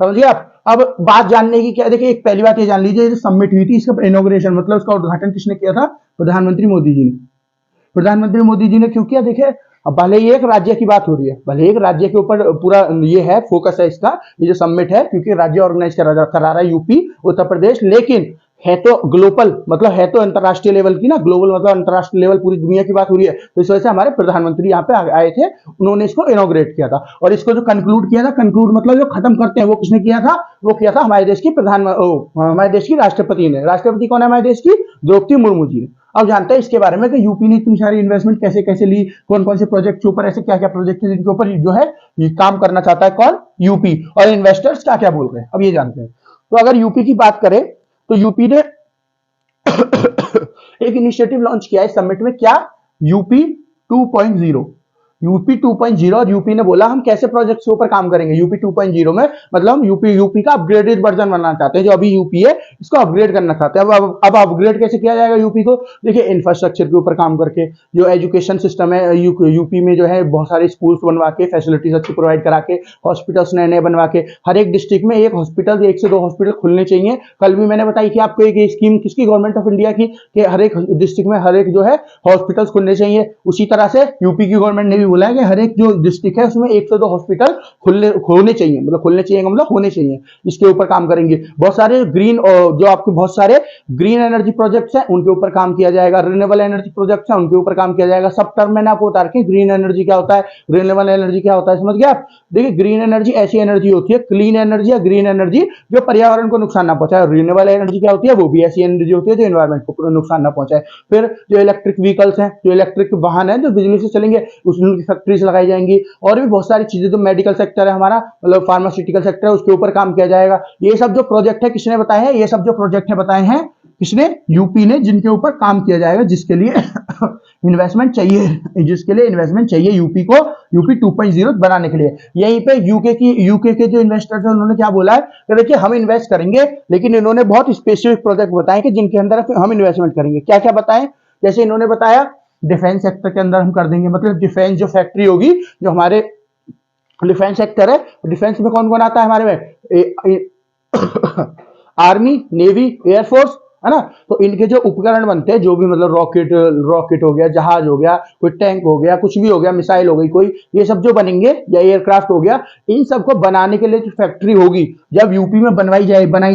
समझिए आप। अब बात जानने की क्या, देखिए एक पहली बात ये जान लीजिए, समिट हुई थी, इसका इनॉग्रेशन मतलब इसका उद्घाटन किसने किया था? प्रधानमंत्री मोदी जी ने। प्रधानमंत्री मोदी जी ने क्यों किया? देखिए अब भले ही एक राज्य की बात हो रही है, भले एक राज्य के ऊपर पूरा ये है फोकस है इसका, ये जो समिट है, क्योंकि राज्य ऑर्गेनाइज करा रहा है यूपी उत्तर प्रदेश, लेकिन है तो ग्लोबल, मतलब है तो अंतरराष्ट्रीय लेवल की ना, ग्लोबल मतलब अंतरराष्ट्रीय लेवल, पूरी दुनिया की बात हो रही है। तो इस वजह से हमारे प्रधानमंत्री यहाँ पे आए थे, उन्होंने इसको इनॉग्रेट किया था। और इसको जो कंक्लूड किया था, कंक्लूड मतलब जो खत्म करते हैं, वो किसने किया था? वो किया था हमारे देश की हमारे देश की राष्ट्रपति ने। राष्ट्रपति कौन है हमारे देश की? द्रौपदी मुर्मू जी ने। अब जानते हैं इसके बारे में कि यूपी ने इतनी सारी इन्वेस्टमेंट कैसे कैसे ली, कौन कौन से प्रोजेक्ट के ऊपर, ऐसे क्या क्या प्रोजेक्ट है जिनके ऊपर जो है ये काम करना चाहता है कौन? यूपी। और इन्वेस्टर्स क्या क्या बोल रहे हैं अब ये जानते हैं। तो अगर यूपी की बात करें तो यूपी ने एक इनिशिएटिव लॉन्च किया है समिट में, क्या? यूपी 2.0। यूपी 2.0 और यूपी ने बोला हम कैसे प्रोजेक्ट्स के ऊपर काम करेंगे यूपी 2.0 में, मतलब हम यूपी का अपग्रेडेड वर्जन बनाना चाहते हैं। जो अभी यूपी है इसको अपग्रेड करना चाहते हैं। अब अपग्रेड कैसे किया जाएगा यूपी को? देखिए इंफ्रास्ट्रक्चर के ऊपर काम करके, जो एजुकेशन सिस्टम है यूपी में जो है बहुत सारे स्कूल्स बनवा के, फैसिलिटीज अच्छी प्रोवाइड करा के, हॉस्पिटल्स नए नए बनवा के, हर एक डिस्ट्रिक्ट में एक हॉस्पिटल, 1 से 2 हॉस्पिटल खुलने चाहिए। कल भी मैंने बताई कि आपको एक स्कीम किसकी, गवर्नमेंट ऑफ इंडिया की, कि हर एक डिस्ट्रिक्ट में हर एक जो है हॉस्पिटल्स खुलने चाहिए। उसी तरह से यूपी की गवर्नमेंट ने भी बोला है कि हर एक जो डिस्ट्रिक्ट है उसमें 1 से 2 हॉस्पिटल होने चाहिए, मतलब खुलने चाहिए मतलब होने चाहिए। इसके ऊपर काम करेंगे। बहुत सारे ग्रीन, जो आपके बहुत सारे ग्रीन एनर्जी प्रोजेक्ट्स हैं उनके ऊपर काम किया जाएगा, रिन्यूएबल एनर्जी प्रोजेक्ट्स हैं उनके ऊपर काम किया जाएगा। सब टर्म मैंने आपको बता रखी है, ग्रीन एनर्जी क्या होता है, रिन्यूएबल एनर्जी क्या होता है, समझ गए आप। देखिए ग्रीन एनर्जी ऐसी एनर्जी होती है, क्लीन एनर्जी या ग्रीन एनर्जी जो पर्यावरण को नुकसान ना पहुंचाए। रिन्यूएबल एनर्जी क्या होती है? वो भी ऐसी एनर्जी होती है जो एनवायरमेंट को नुकसान ना पहुंचाए। फिर जो इलेक्ट्रिक व्हीकल्स हैं, जो इलेक्ट्रिक वाहन है जो बिजली से चलेंगे, उसकी फैक्ट्रीज लगाई जाएंगी। और भी बहुत सारी चीजें, जो मेडिकल सेक्टर है हमारा, मतलब फार्मास्यूटिकल सेक्टर है, उसके ऊपर काम किया जाएगा। ये सब जो प्रोजेक्ट है किसने बताए हैं? ये सब जो प्रोजेक्ट है बताए हैं किसने? यूपी ने, जिनके ऊपर काम किया जाएगा, जिसके लिए इन्वेस्टमेंट चाहिए यूपी को, यूपी 2.0 बनाने के लिए। यहीं पे यूके के जो इन्वेस्टर्स हैं उन्होंने क्या बोला है कि देखिए हम इन्वेस्ट करेंगे, लेकिन इन्होंने बहुत स्पेसिफिक प्रोजेक्ट बताए कि जिनके अंदर हम इन्वेस्टमेंट करेंगे। क्या क्या बताएं? जैसे इन्होंने बताया डिफेंस सेक्टर के अंदर हम कर देंगे, मतलब डिफेंस जो फैक्ट्री होगी, जो हमारे डिफेंस सेक्टर है, डिफेंस में कौन कौन आता है हमारे में? आर्मी, नेवी, एयरफोर्स, है ना। तो इनके जो उपकरण बनते हैं, जो भी मतलब रॉकेट हो गया, जहाज हो गया, कोई टैंक हो गया, कुछ भी हो गया, मिसाइल हो गई कोई, ये सब जो बनेंगे, या एयरक्राफ्ट हो गया, इन सबको बनाने के लिए जो फैक्ट्री होगी, जब यूपी में बनाई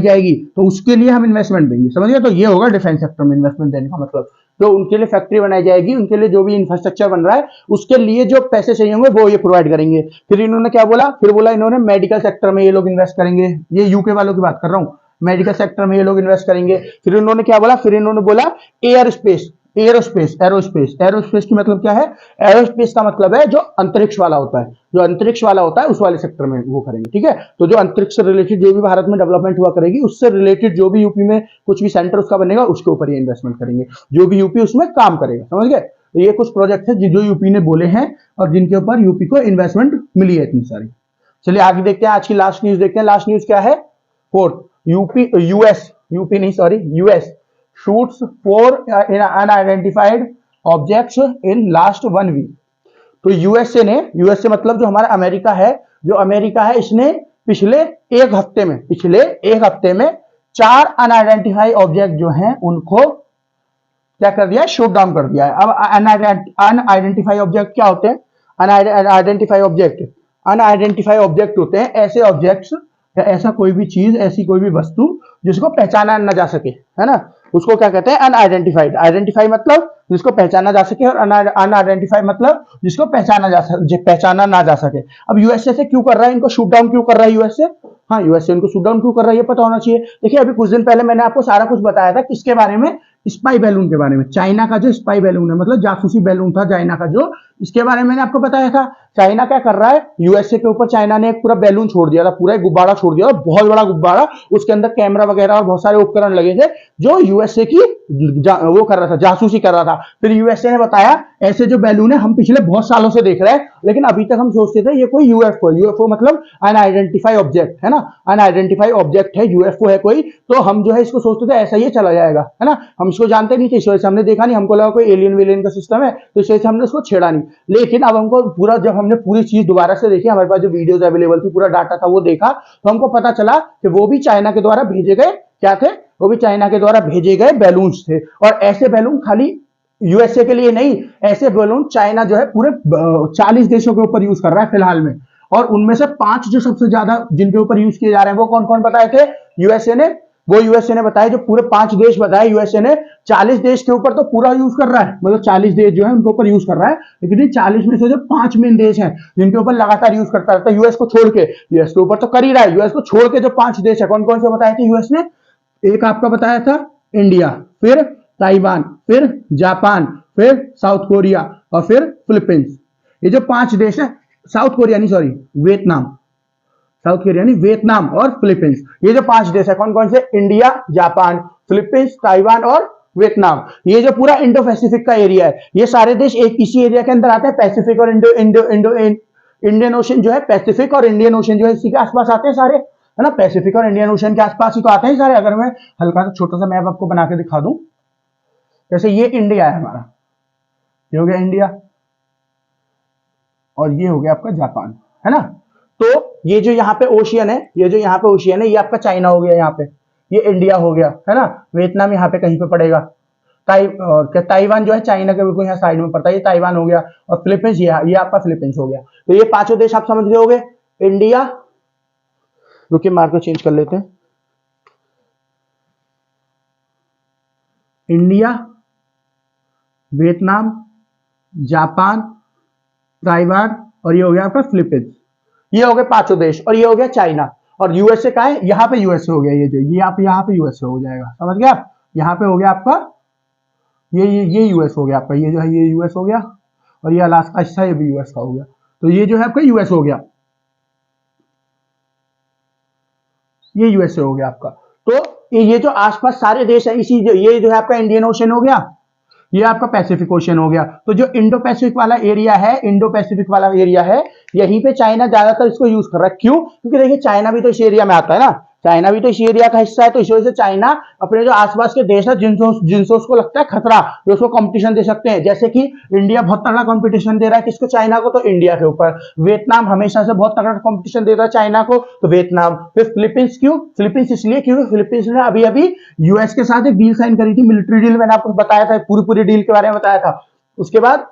जाएगी, तो उसके लिए हम इन्वेस्टमेंट देंगे, समझिए। तो ये होगा डिफेंस सेक्टर में इन्वेस्टमेंट देने का मतलब। जो उनके लिए फैक्ट्री बनाई जाएगी, उनके लिए जो भी इंफ्रास्ट्रक्चर बन रहा है, उसके लिए जो पैसे चाहिए होंगे वो ये प्रोवाइड करेंगे। फिर इन्होंने क्या बोला? फिर बोला इन्होंने मेडिकल सेक्टर में ये लोग इन्वेस्ट करेंगे। ये यूके वालों की बात कर रहा हूं, मेडिकल सेक्टर में ये लोग इन्वेस्ट करेंगे। फिर इन्होंने क्या बोला? फिर इन्होंने बोला एरोस्पेस की मतलब क्या है? एरोस्पेस का मतलब है जो अंतरिक्ष वाला होता है, उस वाले सेक्टर में वो करेंगे, ठीक है। तो जो अंतरिक्ष से रिलेटेड जो भी भारत में डेवलपमेंट हुआ करेगी, उससे रिलेटेड जो भी यूपी में कुछ भी सेंटर उसका बनेगा, उसके ऊपर ये इन्वेस्टमेंट करेंगे, जो भी यूपी उसमें काम करेगा, समझ गए। तो ये कुछ प्रोजेक्ट है जो यूपी ने बोले हैं और जिनके ऊपर यूपी को इन्वेस्टमेंट मिली है इतनी सारी। चलिए आगे देखते हैं, आज की लास्ट न्यूज देखते हैं। लास्ट न्यूज क्या है? Fourth, US shoots 4 unidentified objects in last 1 week। तो यूएसए मतलब जो हमारा अमेरिका है, इसने पिछले एक हफ्ते में 4 अनआइडेंटिफाइड ऑब्जेक्ट जो हैं उनको क्या कर दिया है? शूट डाउन कर दिया है। अब अनआइडेंटिफाइड ऑब्जेक्ट क्या होते हैं? अनआइडेंटिफाइड ऑब्जेक्ट होते हैं ऐसे ऑब्जेक्ट्स या ऐसा कोई भी चीज, ऐसी कोई भी वस्तु जिसको पहचाना न जा सके, है ना, उसको क्या कहते हैं? अनआइडेंटिफाइड। आइडेंटिफाई मतलब जिसको पहचाना जा सके, और अनआइडेंटिफाई मतलब जिसको पहचाना ना जा सके। अब यूएसए से क्यों कर रहा है इनको शूट डाउन? क्यों कर रहा है यूएसए? हाँ, यूएसए इनको शूट डाउन क्यों कर रहा है ये पता होना चाहिए। देखिए अभी कुछ दिन पहले मैंने आपको सारा कुछ बताया था, किसके बारे में? स्पाई बैलून के बारे में। चाइना का जो स्पाई बैलून है, मतलब जासूसी बैलून था चाइना का, जो इसके बारे में मैंने आपको बताया था। चाइना क्या कर रहा है, यूएसए के ऊपर चाइना ने एक पूरा बैलून छोड़ दिया था, पूरा एक गुब्बारा छोड़ दिया था, बहुत बड़ा गुब्बारा, उसके अंदर कैमरा वगैरह और बहुत सारे उपकरण लगे थे जो यूएसए की वो कर रहा था, जासूसी कर रहा था। फिर यूएसए ने बताया ऐसे जो बैलून है हम पिछले बहुत सालों से देख रहे हैं, लेकिन अभी तक हम सोचते थे ये कोई यूएफओ, यूएफओ मतलब अनआइडेंटिफाई ऑब्जेक्ट है ना, अनआइडेंटिफाई ऑब्जेक्ट है, यूएफओ है कोई, तो हम जो है इसको सोचते थे ऐसा ही चला जाएगा, है ना, हम इसको जानते नहीं थे, इस वजह से हमने देखा नहीं, हमको लगा कोई एलियन वेलियन का सिस्टम है, तो इस वजह से हमने इसको छेड़ा नहीं। लेकिन अब हमको पूरा, जब हमने पूरी चीज दोबारा से देखी, हमारे पास जो वीडियोस अवेलेबल थी, पूरा डाटा था वो देखा, तो हमको पता चला कि वो भी चाइना के द्वारा भेजे गए क्या थे, वो भी चाइना के द्वारा भेजे गए बैलून्स थे। और ऐसे बैलून खाली यूएसए के लिए नहीं, ऐसे बैलून चाइना जो है पूरे 40 देशों के ऊपर यूज कर रहा है फिलहाल में। और उनमें से 5 जो सबसे ज्यादा जिनके ऊपर यूज किए जा रहे हैं वो कौन कौन बताए थे यूएसए ने, वो यूएसए ने बताया, जो पूरे 5 देश बताए यूएसए ने। 40 देश के ऊपर तो पूरा यूज कर रहा है, मतलब 40 देश जो है उनके ऊपर यूज कर रहा है, लेकिन 40 में से जो 5 मेन देश हैं जिनके ऊपर लगातार यूज करता रहता है, यूएस को छोड़ के, यूएस के ऊपर तो कर ही रहा है, यूएस को छोड़ के जो 5 देश है कौन कौन से बताए थे यूएस ने, एक आपका बताया था इंडिया, फिर ताइवान, फिर जापान, फिर साउथ कोरिया और फिर फिलीपींस। ये जो 5 देश है, साउथ कोरिया नहीं, सॉरी, वियतनाम, साउथ कोरिया नहीं, वियतनाम और फिलीपींस, ये जो 5 देश है कौन कौन से, इंडिया, जापान, फिलीपींस, ताइवान और वियतनाम। ये जो पूरा इंडो पैसिफिक का एरिया है, ये सारे देश एक इसी एरिया के अंदर आते हैं, पैसिफिक और इंडियन ओशन जो है, पैसिफिक और इंडियन ओशन जो है इसी के आसपास आते हैं सारे, है ना, पैसिफिक और इंडियन ओशन के आसपास ही तो आते हैं सारे। अगर मैं हल्का सा छोटा सा मैप आपको बना के दिखा दूं, जैसे ये इंडिया है हमारा, ये हो गया इंडिया, और ये हो गया आपका जापान, है ना। तो ये जो यहाँ पे ओशियन है, ये जो यहाँ पे ओशियन है, ये आपका चाइना हो गया, यहाँ पे ये इंडिया हो गया, है ना, वियतनाम यहाँ पे कहीं पे पड़ेगा, ताइवान जो है चाइना के बिल्कुल यहाँ साइड में पड़ता है, ये ताइवान हो गया, और फिलीपींस ये आपका फिलीपींस हो गया। तो ये 5 देश आप समझ गए होंगे, इंडिया, रुकिए मार्क को चेंज कर लेते हैं, इंडिया, वियतनाम, जापान, ताइवान और ये हो गया आपका फिलीपींस, ये हो गए 5 देश, और ये हो गया चाइना। और यूएसए का है, यहाँ पे यूएसए हो गया, ये जो ये आप यहाँ पे यूएसए हो जाएगा, समझ गए आप, यहाँ पे हो गया आपका ये यूएस हो गया आपका, ये जो है ये यूएस हो गया, और ये अलास्का हिस्सा ये भी यूएस का हो गया, तो ये जो है आपका यूएस हो गया, ये यूएसए हो गया आपका। तो ये जो आसपास सारे देश है, इसी ये जो है आपका इंडियन ओशन हो गया, ये आपका पैसिफिक ओशन हो गया। तो जो इंडो पैसिफिक वाला एरिया है, इंडो पैसिफिक वाला एरिया है, यहीं पे चाइना ज्यादातर इसको यूज कर रहा है। क्यों? क्योंकि देखिए चाइना भी तो इस एरिया में आता है ना, चाइना भी तो इस एरिया का हिस्सा है, तो इस वजह से चाइना अपने जो आसपास के देश है जिनसे उसको लगता है खतरा, जो उसको कंपटीशन दे सकते हैं, जैसे कि इंडिया बहुत तगड़ा कंपटीशन दे रहा है किसको, चाइना को, तो इंडिया के ऊपर। वियतनाम हमेशा से बहुत तगड़ा कंपटीशन देता है चाइना को, तो वियतनाम। फिर फिलीपींस, क्यों फिलीपींस, इसलिए क्योंकि फिलीपींस ने अभी अभी यूएस के साथ एक डील साइन करी थी, मिलिट्री डील, मैंने आपको बताया था, पूरी डील के बारे में बताया था। उसके बाद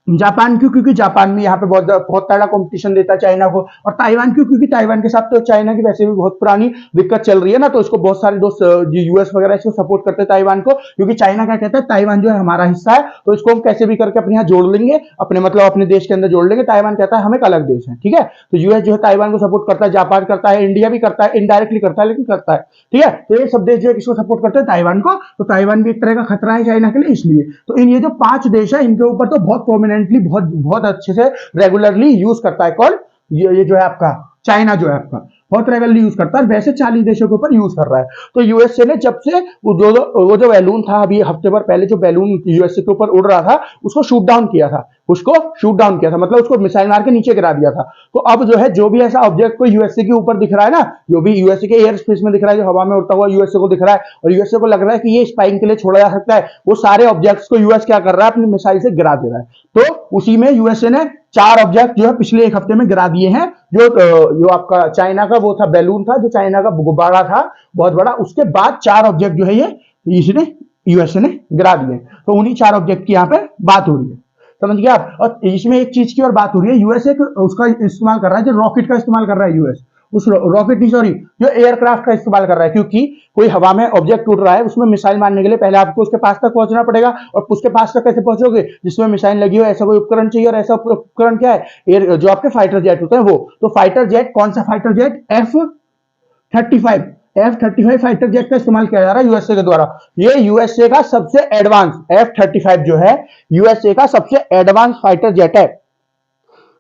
जापान क्यों, क्योंकि जापान भी यहाँ पे बहुत तगड़ा कंपटीशन देता है चाइना को। और ताइवान क्यों, क्योंकि ताइवान के साथ तो चाइना की वैसे भी बहुत पुरानी दिक्कत चल रही है ना, तो इसको बहुत सारे दोस्त यूएस वगैरह इसको सपोर्ट करते हैं ताइवान को, क्योंकि चाइना क्या कहता है, ताइवान जो है हमारा हिस्सा है, तो इसको हम कैसे भी करके अपने यहाँ जोड़ लेंगे, अपने मतलब अपने देश के अंदर जोड़ लेंगे। ताइवान कहता है हम एक अलग देश है, ठीक है। तो यूएस जो है ताइवान को सपोर्ट करता है, जापान करता है, इंडिया भी करता है, इनडायरेक्टली करता है लेकिन करता है, ठीक है। तो ये सब देश जो है किसको सपोर्ट करते हैं, ताइवान को। तो ताइवान भी एक तरह का खतरा है चाइना के लिए, इसलिए तो ये जो 5 देश है इनके ऊपर तो बहुत प्रोमिनेंटली, बहुत अच्छे से रेगुलरली यूज करता है कौन, ये जो है आपका चाइना, जो है आपका बहुत रेगुलरली यूज करता है, वैसे 40 देशों के ऊपर यूज कर रहा है। तो यूएसए ने जब से वो जो बैलून था अभी हफ्ते भर पहले, जो बैलून यूएसए के ऊपर उड़ रहा था, उसको शूट डाउन किया था, मतलब उसको मिसाइल मार के नीचे गिरा दिया था। तो अब जो है जो भी ऐसा ऑब्जेक्ट कोई यूएसए के ऊपर दिख रहा है ना, जो भी यूएसए के एयर स्पेस में दिख रहा है, जो हवा में उड़ता हुआ यूएसए को दिख रहा है, और यूएसए को लग रहा है कि ये स्पाइंग के लिए छोड़ा जा सकता है, वो सारे ऑब्जेक्ट्स को यूएस क्या कर रहा है, अपनी मिसाइल से गिरा दे रहा है। तो उसी में यूएसए ने 4 ऑब्जेक्ट जो है पिछले 1 हफ्ते में गिरा दिए हैं। जो आपका चाइना का वो था, बैलून था, जो चाइना का गुब्बारा था बहुत बड़ा, उसके बाद 4 ऑब्जेक्ट जो है ये इसने यूएसए ने गिरा दिए। तो उन्हीं 4 ऑब्जेक्ट की यहाँ पे बात हो रही है, समझ गया आप। और इसमें एक चीज की और बात हो रही है, यूएस एक उसका इस्तेमाल कर रहा है, जो रॉकेट का इस्तेमाल कर रहा है यूएस, उस रॉकेट नहीं सॉरी, जो एयरक्राफ्ट का इस्तेमाल कर रहा है, क्योंकि कोई हवा में ऑब्जेक्ट उड़ रहा है, उसमें मिसाइल मारने के लिए पहले आपको उसके पास तक पहुंचना पड़ेगा, और उसके पास तक कैसे पहुंचोगे, जिसमें मिसाइल लगी हो, ऐसा कोई उपकरण चाहिए, और ऐसा उपकरण क्या है, जो आपके फाइटर जेट होते हैं वो। तो फाइटर जेट, कौन सा fighter jet, F-35, F-35 fighter jet का इस्तेमाल किया जा रहा है यूएसए के द्वारा। ये यूएसए का सबसे एडवांस F-35 जो है यूएसए का सबसे एडवांस फाइटर जेट है।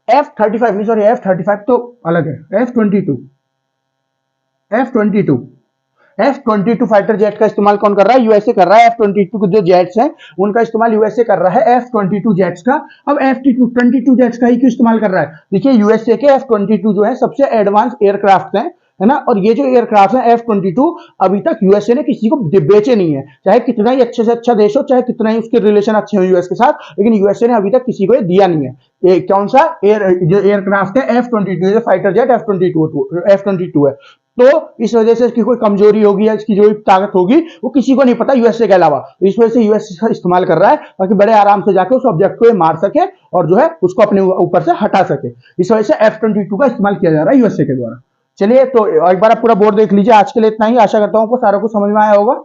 F-35 नहीं, सॉरी, F-35 तो अलग है। F-22 फाइटर जेट का इस्तेमाल कौन कर रहा है? यूएसए कर रहा है। F-22 के जो जेट्स हैं उनका इस्तेमाल यूएसए कर रहा है F-22 जेट्स का। अब F-22 जेट्स का ही क्यों इस्तेमाल कर रहा है? देखिए, यूएसए के F-22 जो है सबसे एडवांस एयरक्राफ्ट हैं, है ना। और ये जो एयरक्राफ्ट है F-22 अभी तक यूएसए ने किसी को बेचे नहीं है, चाहे कितना ही अच्छे से अच्छा देश हो, चाहे कितना ही उसके रिलेशन अच्छे हो यूएस के साथ, लेकिन यूएसए ने अभी तक किसी को ये दिया नहीं है। ये कौन सा जो एयरक्राफ्ट है F-22, फाइटर जेट F-22 है। तो इस वजह से इसकी कोई कमजोरी होगी या इसकी जो ताकत होगी वो किसी को नहीं पता यूएसए के अलावा। इस वजह से यूएसए इस्तेमाल कर रहा है ताकि बड़े आराम से जाके उस ऑब्जेक्ट को मार सके और जो है उसको अपने ऊपर से हटा सके। इस वजह से F-22 का इस्तेमाल किया जा रहा है यूएसए के द्वारा। चलिए, तो एक बार आप पूरा बोर्ड देख लीजिए। आज के लिए इतना ही। आशा करता हूं आपको सारा कुछ समझ में आया होगा।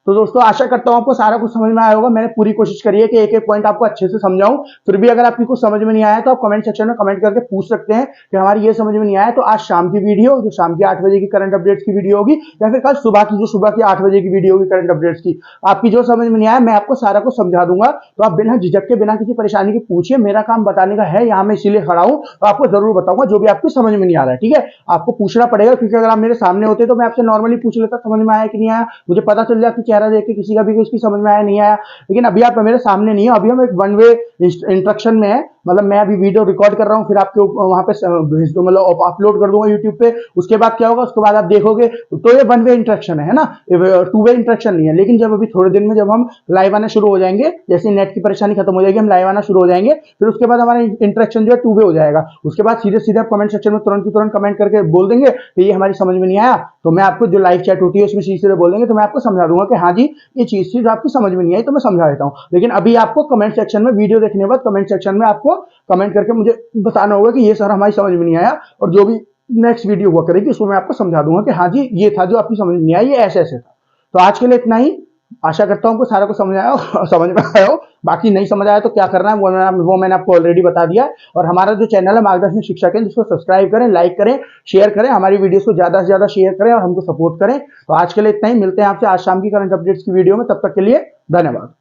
तो दोस्तों, आशा करता हूं आपको सारा कुछ समझ में आया होगा। मैंने पूरी कोशिश करी है कि एक एक पॉइंट आपको अच्छे से समझाऊं। फिर भी अगर आपकी कुछ समझ में नहीं आया तो आप कमेंट सेक्शन में कमेंट करके पूछ सकते हैं कि हमारी ये समझ में नहीं आया। तो आज शाम की वीडियो, जो शाम की 8 बजे की करंट अपडेट्स की वीडियो होगी, या फिर कल सुबह की, जो सुबह की 8 बजे की वीडियो होगी करंट अपडेट्स की, आपकी जो समझ में नहीं आया मैं आपको सारा कुछ समझा दूंगा। तो आप बिना झिझक के, बिना किसी परेशानी के पूछिए। मेरा काम बताने का है, यहाँ मैं इसीलिए खड़ा हूँ। तो आपको जरूर बताऊंगा जो भी आपकी समझ में नहीं आ रहा है। ठीक है, आपको पूछना पड़ेगा, क्योंकि अगर आप मेरे सामने होते तो मैं आपसे नॉर्मली पूछ लेता समझ में आया कि नहीं आया, मुझे पता चल जाता चेहरा देख के किसी का भी इसकी समझ में आया नहीं आया। लेकिन अभी आप मेरे सामने नहीं हो, अभी हम एक वन वे इंस्ट्रक्शन में है। मतलब मैं अभी वीडियो रिकॉर्ड कर रहा हूँ, फिर आपके वहां पे भेज दो, मतलब अपलोड कर दूंगा यूट्यूब पे। उसके बाद क्या होगा, उसके बाद आप देखोगे तो ये वन वे इंट्रैक्शन है ना, टू वे इंट्रैक्शन नहीं है। लेकिन जब अभी थोड़े दिन में जब हम लाइव आना शुरू हो जाएंगे, जैसे नेट की परेशानी खत्म हो जाएगी, हम लाइव आना शुरू हो जाएंगे, फिर उसके बाद हमारा इंट्रैक्शन जो है टू वे हो जाएगा। उसके बाद सीधे सीधे आप कमेंट सेक्शन में तुरंत की तुरंत कमेंट करके बोल देंगे कि ये हमारी समझ में नहीं आया, तो मैं आपको जो लाइव चैट होती है उसमें सीधे बोल देंगे, तो मैं आपको समझा दूंगा कि हाँ जी ये चीज थी जो आपकी समझ में नहीं आई, तो मैं समझा देता हूँ। लेकिन अभी आपको कमेंट सेक्शन में, वीडियो देखने के बाद कमेंट सेक्शन में आपको कमेंट करके मुझे बताना होगा कि ये सर हमारी समझ में नहीं आया, और जो भी नेक्स्ट वीडियो हुआ करेगी उसमें मैं आपको समझा दूंगा कि हाँ जी ये था जो आपकी समझ में नहीं आया, ये ऐसे ऐसे था। तो आज के लिए इतना ही। आशा करता हूँ सारा कुछ समझ आया हो, समझ में आया हो। बाकी नहीं समझ आया तो क्या करना है वो मैंने आपको ऑलरेडी बता दिया है। और हमारा जो चैनल है मार्गदर्शन शिक्षा केंद्र, जिसको सब्सक्राइब करें, लाइक करें, शेयर करें, हमारी वीडियोस को ज्यादा से ज्यादा शेयर करें और हमको सपोर्ट करें। तो आज के लिए इतना ही। मिलते हैं आपसे आज शाम की करंट अपडेट्स की वीडियो में। तब तक के लिए धन्यवाद।